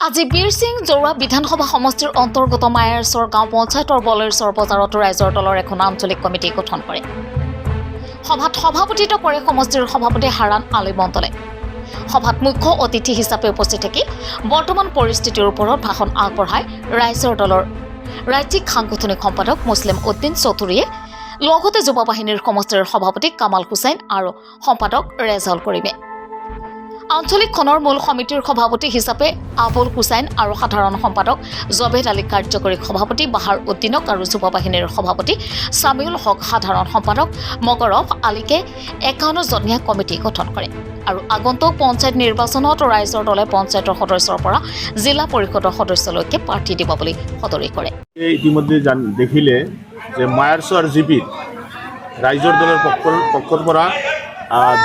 আজি বীৰ সিং জৰুৱা বিধানসভা সমষ্টিৰ অন্তৰ্গত মায়াৰচৰ গাঁও পঞ্চায়তৰ বলেৰচৰ বজাৰত ৰাইজৰ দলৰ এখন আঞ্চলিক কমিটি গঠন কৰে। সভাত সভাপতিত্ব কৰে সমষ্টিৰ সভাপতি হাৰান আলী মণ্ডলে। সভাত মুখ্য অতিথি হিচাপে উপস্থিত থাকি বৰ্তমান পৰিস্থিতিৰ ওপৰত ভাষণ আগবঢ়াই ৰাইজৰ দলৰ ৰাজ্যিক সাংগঠনিক সম্পাদক মুছলিম উদ্দিন চৌধুৰীয়ে লগতে যুৱ বাহিনীৰ সমষ্টিৰ সভাপতি কামাল হুছেইন আৰু সম্পাদক ৰেজাউল কৰিমে। আঞ্চলিকখনৰ মূল সমিতিৰ সভাপতি হিচাপে আবুল হুছেইন আৰু সাধাৰণ সম্পাদক জবেদ আলী, কাৰ্যকৰী সভাপতি বাহাৰ উদ্দিনক আৰু যুৱ বাহিনীৰ সভাপতি সামিউল হক, সাধাৰণ সম্পাদক মগৰফ আলীকে 51জনীয়া কমিটি গঠন কৰে আৰু আগন্তুক পঞ্চায়ত নিৰ্বাচনত ৰাইজৰ দলে পঞ্চায়তৰ সদস্যৰ পৰা জিলা পৰিষদৰ সদস্যলৈকে প্ৰাৰ্থী দিব বুলি সদৰি কৰে। ইতিমধ্যে দেখিলে যে মায়াৰচৰ জিপিত ৰাইজৰ দলৰ পক্ষৰ পৰা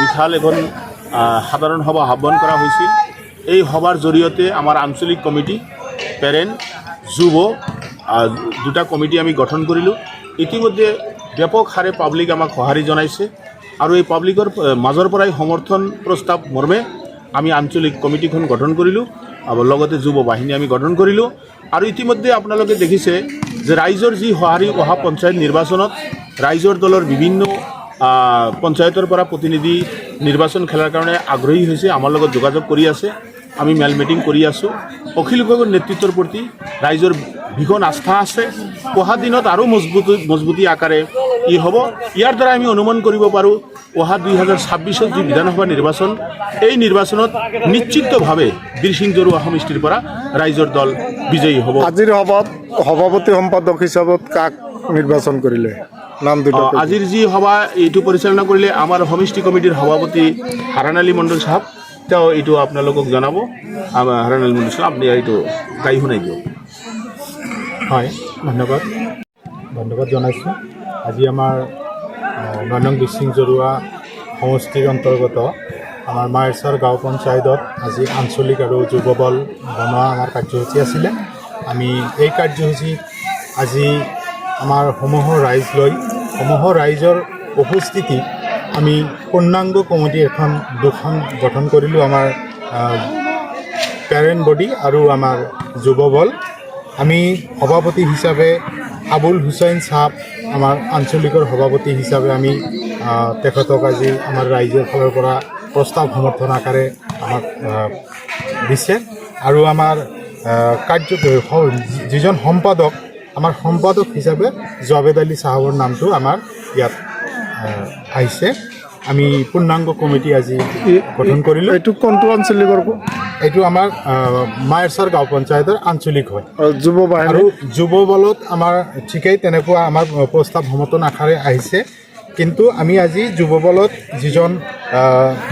বিশাল এখন সাধাৰণ সভা আহ্বান কৰা হৈছিল। এই সভাৰ জৰিয়তে আমাৰ আঞ্চলিক কমিটি পেৰেণ্ট যুৱ দুটা কমিটি আমি গঠন কৰিলোঁ। ইতিমধ্যে ব্যাপক হাৰে পাব্লিক আমাক সঁহাৰি জনাইছে আৰু এই পাব্লিকৰ মাজৰ পৰাই সমৰ্থন প্ৰস্তাৱ মৰ্মে আমি আঞ্চলিক কমিটিখন গঠন কৰিলোঁ আৰু লগতে যুৱ বাহিনী আমি গঠন কৰিলোঁ। আৰু ইতিমধ্যে আপোনালোকে দেখিছে যে ৰাইজৰ যি সঁহাৰি অহা পঞ্চায়ত নিৰ্বাচনত ৰাইজৰ দলৰ বিভিন্ন পঞ্চায়তৰ পৰা প্ৰতিনিধি নিৰ্বাচন খেলাৰ কাৰণে আগ্ৰহী হৈছে, আমাৰ লগত যোগাযোগ কৰি আছে, আমি মেল মিটিং কৰি আছোঁ। অখিল গগৈৰ নেতৃত্বৰ প্ৰতি ৰাইজৰ ভীষণ আস্থা আছে। অহা দিনত আৰু মজবুতি আকাৰে ই হ'ব। ইয়াৰ দ্বাৰা আমি অনুমান কৰিব পাৰোঁ অহা 2026 যি বিধানসভা নিৰ্বাচন, এই নিৰ্বাচনত নিশ্চিতভাৱে বীৰ সিং জৰুৱা সমষ্টিৰ পৰা ৰাইজৰ দল বিজয়ী হ'ব। আজিৰ সভাত সভাপতি সম্পাদক হিচাপত কাক নিৰ্বাচন কৰিলে? নাম দুটা। আজিৰ যি সভা এইটো পৰিচালনা কৰিলে আমাৰ সমষ্টি কমিটিৰ সভাপতি হাৰান আলী মণ্ডল চাহাব, তেওঁ এইটো আপোনালোকক জনাব। আমাৰ হাৰান আলী মণ্ডল চাহাব, আপুনি এইটো গাই শুনাই দিয়ক। হয়, ধন্যবাদ জনাইছোঁ। আজি আমাৰ 9 নং বীৰ সিং জৰুৱা সমষ্টিৰ অন্তৰ্গত আমাৰ মায়াৰচৰ গাঁও পঞ্চায়তত আজি আঞ্চলিক আৰু যুৱ বল বনোৱা আমাৰ কাৰ্যসূচী আছিলে। আমি এই কাৰ্যসূচীত আজি আমাৰ সমূহ ৰাইজৰ উপস্থিতিত আমি পূৰ্ণাংগ কমিটি দুখন গঠন কৰিলোঁ। আমাৰ পেৰেণ্ট বডি আৰু আমাৰ যুৱ বল। আমি সভাপতি হিচাপে আবুল হুছেইন চাহাব, আমাৰ আঞ্চলিকৰ সভাপতি হিচাপে আমি তেখেতক আজি আমাৰ ৰাইজৰ ফালৰ পৰা প্ৰস্তাৱ সমৰ্থন আকাৰে আমাক দিছে। আৰু আমাৰ যিজন সম্পাদক, আমাৰ সম্পাদক হিচাপে জবেদ আলী চাহাবৰ নামটো আমাৰ ইয়াত আহিছে। আমি পূৰ্ণাংগ কমিটি আজি গঠন কৰিলোঁ। এইটো কোনটো আঞ্চলিকৰ? এইটো আমাৰ মায়াৰচৰ গাঁও পঞ্চায়তৰ আঞ্চলিক হয়। যুৱ বাহিনী আৰু যুৱ বলত আমাৰ ঠিকেই তেনেকুৱা আমাৰ প্ৰস্তাৱ সমৰ্থন আকাৰে আহিছে। কিন্তু আমি আজি যুৱ বলত যিজন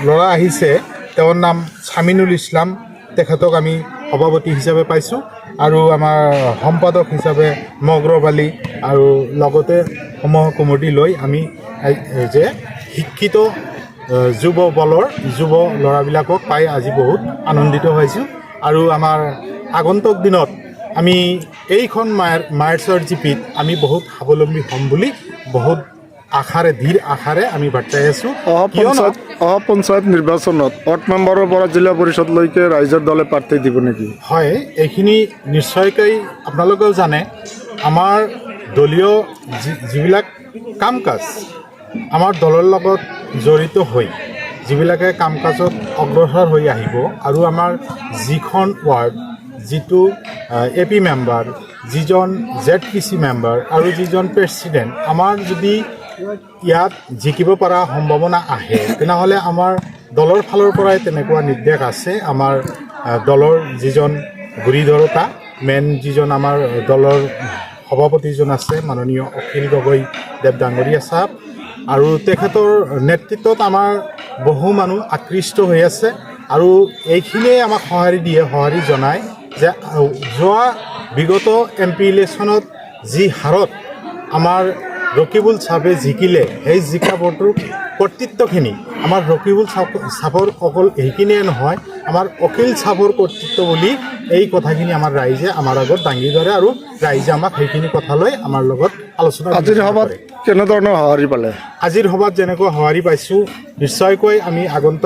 ল'ৰা আহিছে তেওঁৰ নাম ছামিনুল ইছলাম, তেখেতক আমি সভাপতি হিচাপে পাইছোঁ। আৰু আমাৰ সম্পাদক হিচাপে মগৰফ আলী, আৰু লগতে সমূহ কমিটি লৈ আমি যে শিক্ষিত যুৱ বলৰ যুৱ ল'ৰাবিলাকক পাই আজি বহুত আনন্দিত হৈছোঁ। আৰু আমাৰ আগন্তুক দিনত আমি এইখন মায়াৰচৰ জিপিত আমি বহুত স্বাৱলম্বী হ'ম বুলি বহুত ধীৰ আশাৰে আমি বাৰ্তাই আছোঁ। অহা পঞ্চায়ত নিৰ্বাচনত ৱাৰ্ড মেম্বাৰৰ পৰা জিলা পৰিষদলৈকে ৰাইজৰ দলে প্ৰাৰ্থী দিব নেকি? হয়, এইখিনি নিশ্চয়কৈ আপোনালোকেও জানে। আমাৰ দলীয় যিবিলাক কাম কাজ আমাৰ দলৰ লগত জড়িত হৈ যিবিলাকে কাম কাজত অগ্ৰসৰ হৈ আহিব, আৰু আমাৰ যিখন ৱাৰ্ড, যিটো AP মেম্বাৰ, যিজন ZPC মেম্বাৰ আৰু যিজন প্ৰেছিডেণ্ট, আমাৰ যদি ইয়াত জিকিব পৰা সম্ভাৱনা আহে তেনেহ'লে আমাৰ দলৰ ফালৰ পৰাই তেনেকুৱা নিৰ্দেশ আছে। আমাৰ দলৰ যিজন গুৰিধৰোতা মেইন যিজন আমাৰ দলৰ সভাপতিজন আছে মাননীয় অখিল গগৈ দেৱ ডাঙৰীয়া চাহাব, আৰু তেখেতৰ নেতৃত্বত আমাৰ বহু মানুহ আকৃষ্ট হৈ আছে। আৰু এইখিনিয়ে আমাক সঁহাৰি জনায় যে যোৱা বিগত MP ইলেকশ্যনত যি হাৰত আমাৰ ৰকিবুল চাহাবে জিকিলে, সেই জিকা ভোটৰ কৰ্তৃত্বখিনি আমাৰ ৰকিবুল চাহাবৰ অকল সেইখিনিয়ে নহয়, আমাৰ অখিল চাহাবৰ কৰ্তৃত্ব বুলি এই কথাখিনি আমাৰ ৰাইজে আমাৰ আগত দাঙি ধৰে, আৰু ৰাইজে আমাক সেইখিনি কথা লৈ আমাৰ লগত আলোচনা কৰে। আজিৰ সভাত কেনেধৰণৰ সঁহাৰি পালে? আজিৰ সভাত যেনেকুৱা সঁহাৰি পাইছোঁ, নিশ্চয়কৈ আমি আগন্তুক